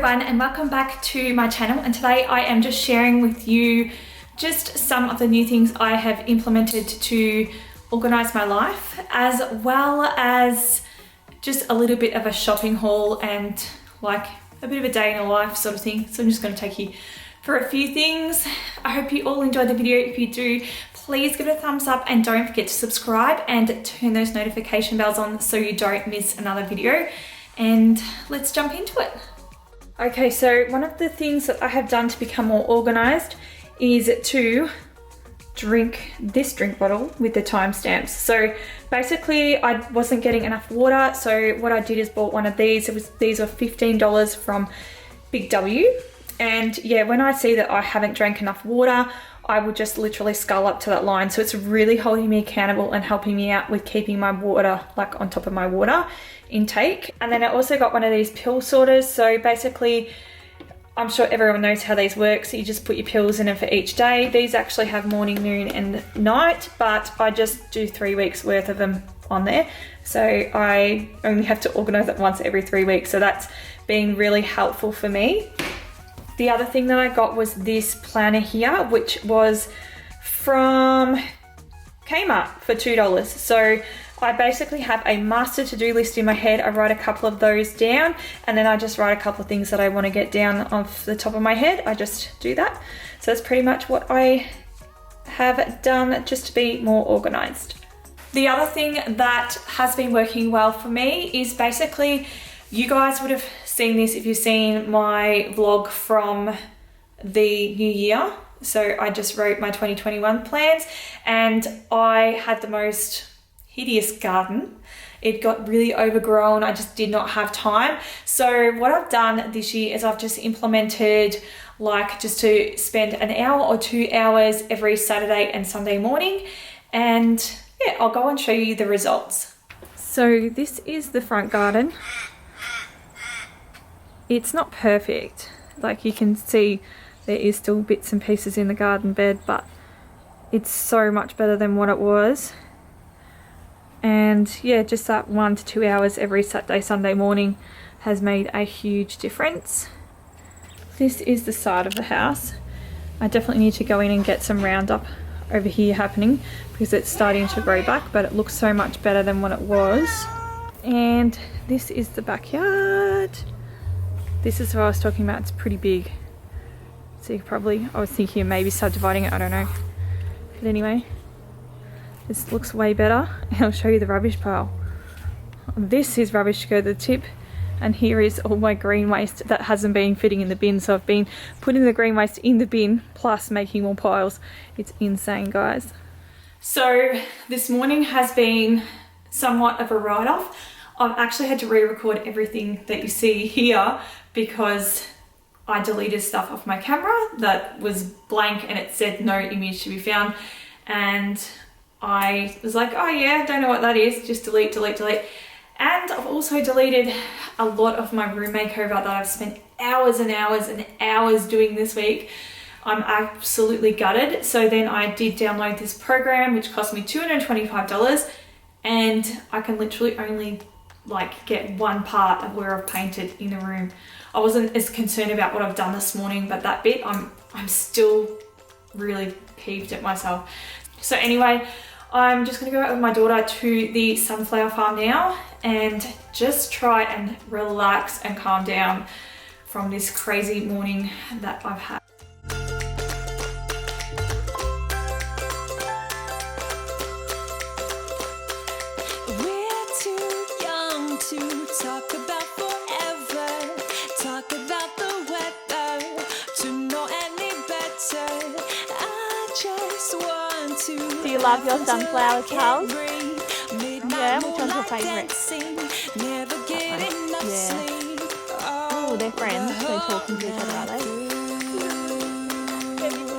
everyone and welcome back to my channel, and today I am just sharing with you just some of the new things I have implemented to organise my life, as well as just a little bit of a shopping haul and like a bit of a day in a life sort of thing. So I'm just going to take you for a few things. I hope you all enjoyed the video. If you do, please give it a thumbs up and don't forget to subscribe and turn those notification bells on so you don't miss another video. And let's jump into it. Okay, so one of the things that I have done to become more organised is to drink this drink bottle with the timestamps. So basically I wasn't getting enough water, so what I did is bought one of these. These were $15 from Big W. And yeah, when I see that I haven't drank enough water, I will just literally scull up to that line. So it's really holding me accountable and helping me out with keeping my water like on top of my water intake. And then I also got one of these pill sorters. So basically, I'm sure everyone knows how these work. So you just put your pills in them for each day. These actually have morning, noon and night, but I just do 3 weeks worth of them on there. So I only have to organize it once every 3 weeks. So that's been really helpful for me. The other thing that I got was this planner here, which was from Kmart for $2. So I basically have a master to-do list in my head. I write a couple of those down and then I just write a couple of things that I want to get down off the top of my head. I just do that. So that's pretty much what I have done just to be more organized. The other thing that has been working well for me is basically, you guys would have seen this if you've seen my vlog from the new year. So I just wrote my 2021 plans and I had the most hideous garden. It got really overgrown. I just did not have time. So what I've done this year is I've just implemented like just to spend an hour or 2 hours every Saturday and Sunday morning. And yeah, I'll go and show you the results. So this is the front garden. It's not perfect. Like you can see there is still bits and pieces in the garden bed, but it's so much better than what it was. And yeah, just that 1 to 2 hours every Saturday, Sunday morning has made a huge difference. This is the side of the house. I definitely need to go in and get some Roundup over here happening because it's starting to grow back, but it looks so much better than what it was. And this is the backyard. This is what I was talking about. It's pretty big. So you probably, I was thinking of maybe subdividing it, I don't know. But anyway, this looks way better. And I'll show you the rubbish pile. This is rubbish to go to the tip. And here is all my green waste that hasn't been fitting in the bin. So I've been putting the green waste in the bin plus making more piles. It's insane, guys. So this morning has been somewhat of a write-off. I've actually had to re-record everything that you see here because I deleted stuff off my camera that was blank and it said no image to be found. And I was like, oh yeah, don't know what that is, just delete, delete, delete. And I've also deleted a lot of my room makeover that I've spent hours and hours and hours doing this week. I'm absolutely gutted. So then I did download this program, which cost me $225, and I can literally only like get one part of where I've painted in the room. I wasn't as concerned about what I've done this morning, but that bit I'm still really peeved at myself. So anyway, I'm just gonna go out with my daughter to the sunflower farm now and just try and relax and calm down from this crazy morning that I've had. Talk about forever, talk about the weather, to know any better. I just want to. Do you love your sunflower, Charles? Yeah, which one's your favourite? Never get enough sleep. Oh, they're friends. They're talking to each other, are they? Can we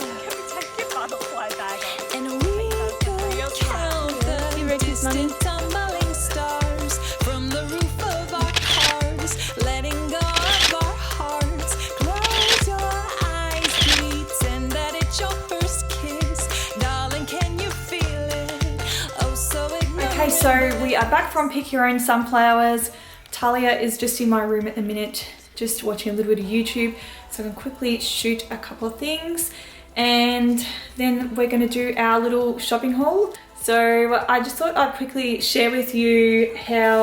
take your butterfly bag off? And we could count the You ready, Mummy? distant tumbling stars from the roof of our cars, letting go of our hearts. Close your eyes, pretend that it's your first kiss. Darling, can you feel it? Oh, so Okay, so we are back from Pick Your Own Sunflowers. Talia is just in my room at the minute, just watching a little bit of YouTube, so I can quickly shoot a couple of things, and then we're going to do our little shopping haul. So I just thought I'd quickly share with you how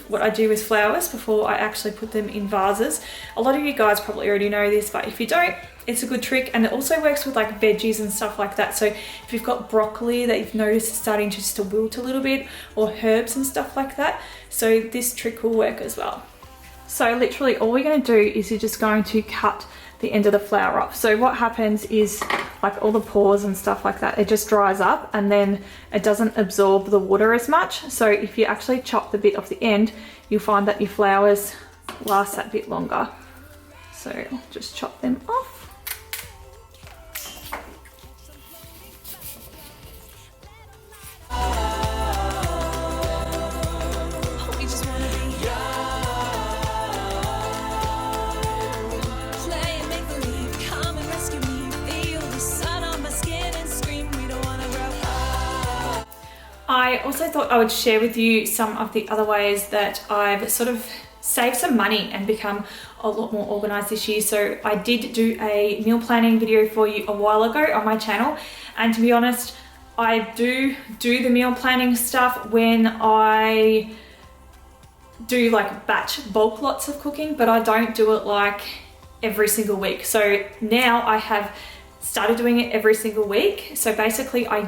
what I do with flowers before I actually put them in vases. A lot of you guys probably already know this, but if you don't, it's a good trick, and it also works with like veggies and stuff like that. So if you've got broccoli that you've noticed is starting just to wilt a little bit, or herbs and stuff like that, so this trick will work as well. So literally all we're going to do is you're just going to cut the end of the flower off. So what happens is, like all the pores and stuff like that, it just dries up and then it doesn't absorb the water as much. So if you actually chop the bit off the end, you'll find that your flowers last that bit longer. So just chop them off. I also thought I would share with you some of the other ways that I've sort of saved some money and become a lot more organized this year. So I did do a meal planning video for you a while ago on my channel, and to be honest, I do the meal planning stuff when I do like batch bulk lots of cooking, but I don't do it like every single week. So now I have started doing it every single week. So basically I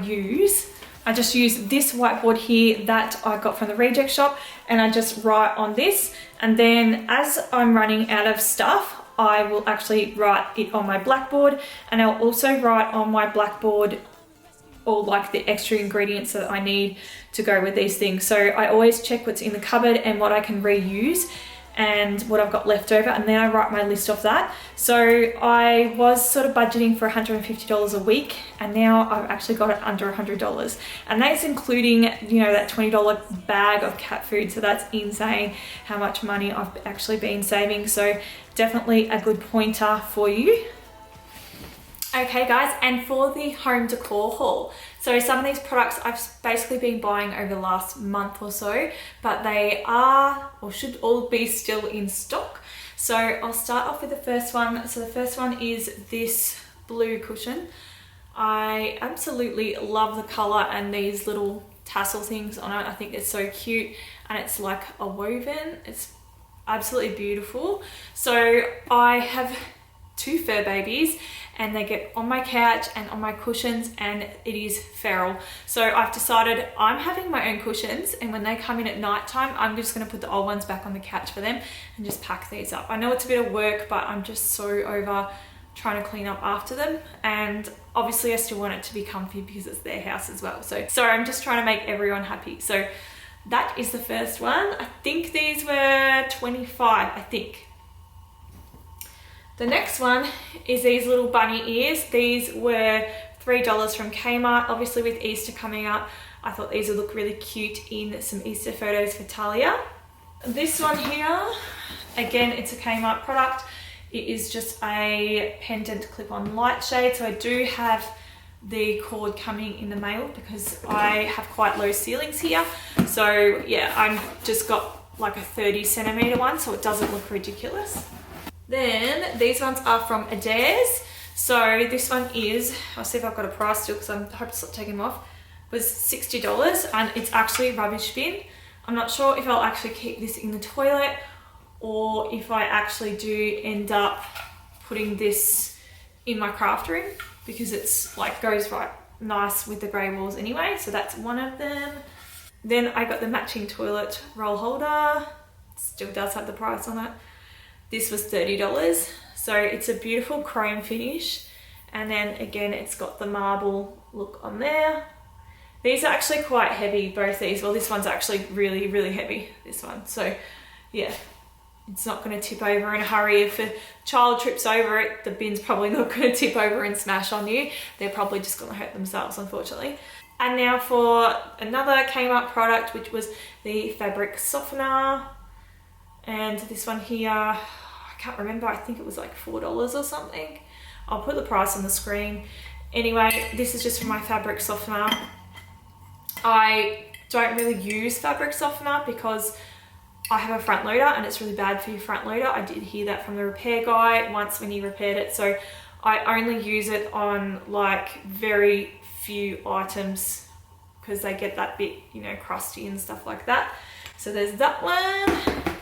just use this whiteboard here that I got from the reject shop, and I just write on this, and then as I'm running out of stuff, I will actually write it on my blackboard, and I'll also write on my blackboard all like the extra ingredients that I need to go with these things. So I always check what's in the cupboard and what I can reuse and what I've got left over, and then I write my list of that. So I was sort of budgeting for $150 a week, and now I've actually got it under $100, and that's including, you know, that $20 bag of cat food. So that's insane how much money I've actually been saving. So definitely a good pointer for you. Okay guys, and for the home decor haul, so some of these products I've basically been buying over the last month or so, but they are or should all be still in stock. So I'll start off with the first one. So the first one is this blue cushion. I absolutely love the color and these little tassel things on it. I think it's so cute, and it's like a woven. It's absolutely beautiful. So I have 2 fur babies, and they get on my couch and on my cushions, and it is feral. So I've decided I'm having my own cushions, and when they come in at night time, I'm just going to put the old ones back on the couch for them and just pack these up. I know it's a bit of work, but I'm just so over trying to clean up after them, and obviously I still want it to be comfy because it's their house as well. So I'm just trying to make everyone happy. So that is the first one. I think these were 25, I think. The next one is these little bunny ears. These were $3 from Kmart. Obviously with Easter coming up, I thought these would look really cute in some Easter photos for Talia. This one here, again, it's a Kmart product. It is just a pendant clip-on light shade. So I do have the cord coming in the mail because I have quite low ceilings here. So yeah, I've just got like a 30cm one, so it doesn't look ridiculous. Then these ones are from Adairs. So this one is, I'll see if I've got a price still because I hope to stop taking them off, was $60, and it's actually a rubbish bin. I'm not sure if I'll actually keep this in the toilet or if I actually do end up putting this in my craft room because it's like goes right nice with the grey walls anyway. So that's one of them. Then I got the matching toilet roll holder. Still does have the price on it. This was $30. So it's a beautiful chrome finish. And then again, it's got the marble look on there. These are actually quite heavy, both these. Well, this one's actually really, really heavy, this one. So yeah, it's not gonna tip over in a hurry. If a child trips over it, the bin's probably not gonna tip over and smash on you. They're probably just gonna hurt themselves, unfortunately. And now for another Kmart product, which was the fabric softener. And this one here, I can't remember, I think it was like $4 or something. I'll put the price on the screen. Anyway, this is just for my fabric softener. I don't really use fabric softener because I have a front loader and it's really bad for your front loader. I did hear that from the repair guy once when he repaired it. So I only use it on like very few items because they get that bit, you know, crusty and stuff like that. So there's that one.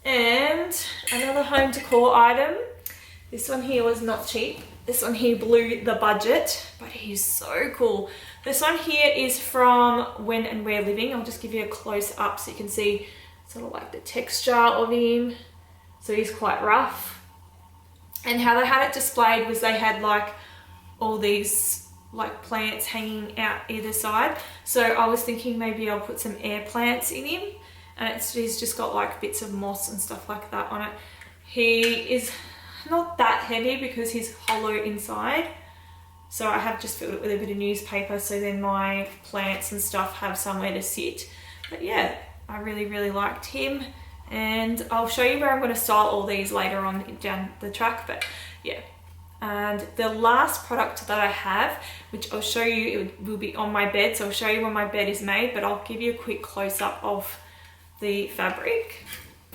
And another home decor item. This one here was not cheap. This one here blew the budget, but he's so cool. This one here is from When and Where Living. I'll just give you a close up so you can see sort of like the texture of him. So he's quite rough. And how they had it displayed was they had like all these like plants hanging out either side. So I was thinking maybe I'll put some air plants in him, and he's just got like bits of moss and stuff like that on it. He is not that heavy because he's hollow inside. So I have just filled it with a bit of newspaper so then my plants and stuff have somewhere to sit. But yeah, I really liked him. And I'll show you where I'm going to style all these later on down the track, but yeah. And the last product that I have, which I'll show you, it will be on my bed, so I'll show you when my bed is made, but I'll give you a quick close-up of the fabric.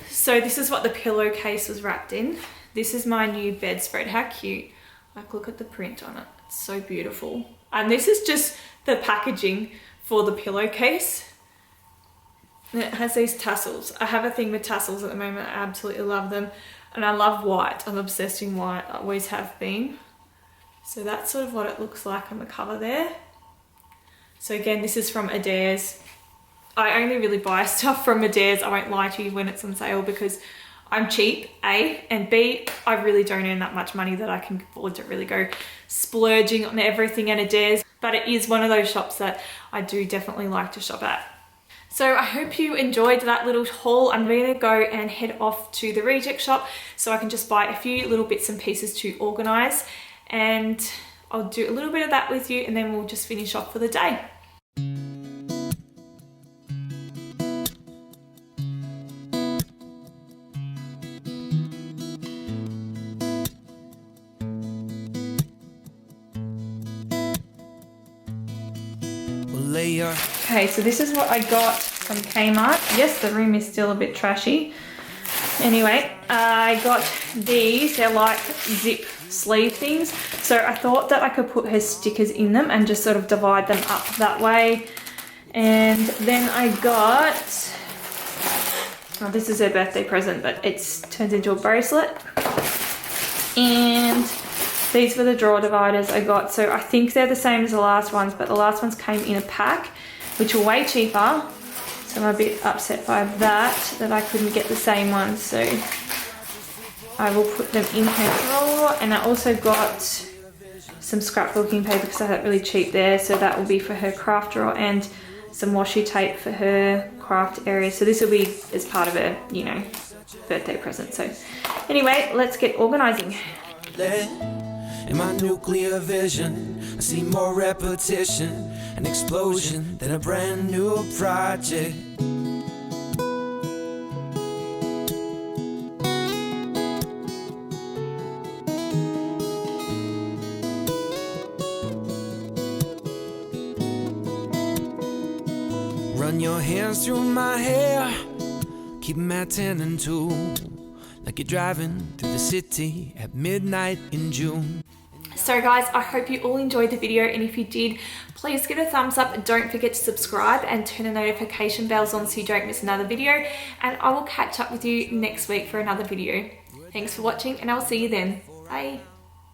So this is what the pillowcase was wrapped in. This is my new bedspread. How cute. Like, look at the print on it. It's so beautiful. And this is just the packaging for the pillowcase. And it has these tassels. I have a thing with tassels at the moment. I absolutely love them. And I love white. I'm obsessed in white. I always have been. So that's sort of what it looks like on the cover there. So again, this is from Adairs. I only really buy stuff from Adairs. I won't lie to you when it's on sale because I'm cheap, A, and B, I really don't earn that much money that I can afford to really go splurging on everything at Adairs. But it is one of those shops that I do definitely like to shop at. So I hope you enjoyed that little haul. I'm going to go and head off to the reject shop so I can just buy a few little bits and pieces to organise, and I'll do a little bit of that with you and then we'll just finish off for the day. Okay, so this is what I got from Kmart. Yes, the room is still a bit trashy. Anyway, I got these. They're like zip sleeve things. So I thought that I could put her stickers in them and just sort of divide them up that way. And then I got, oh, this is her birthday present, but it turns into a bracelet. And these were the drawer dividers I got. So I think they're the same as the last ones, but the last ones came in a pack, which were way cheaper. So I'm a bit upset by that I couldn't get the same ones. So I will put them in her drawer. And I also got some scrapbooking paper because I had it really cheap there. So that will be for her craft drawer, and some washi tape for her craft area. So this will be as part of a, you know, birthday present. So anyway, let's get organising. In my nuclear vision, I see more repetition, an explosion than a brand new project. Run your hands through my hair, keep them at 10 and 2. Like you're driving through the city at midnight in June. So guys, I hope you all enjoyed the video, and if you did, please give it a thumbs up and don't forget to subscribe and turn the notification bells on so you don't miss another video, and I will catch up with you next week for another video. Thanks for watching and I'll see you then. Bye.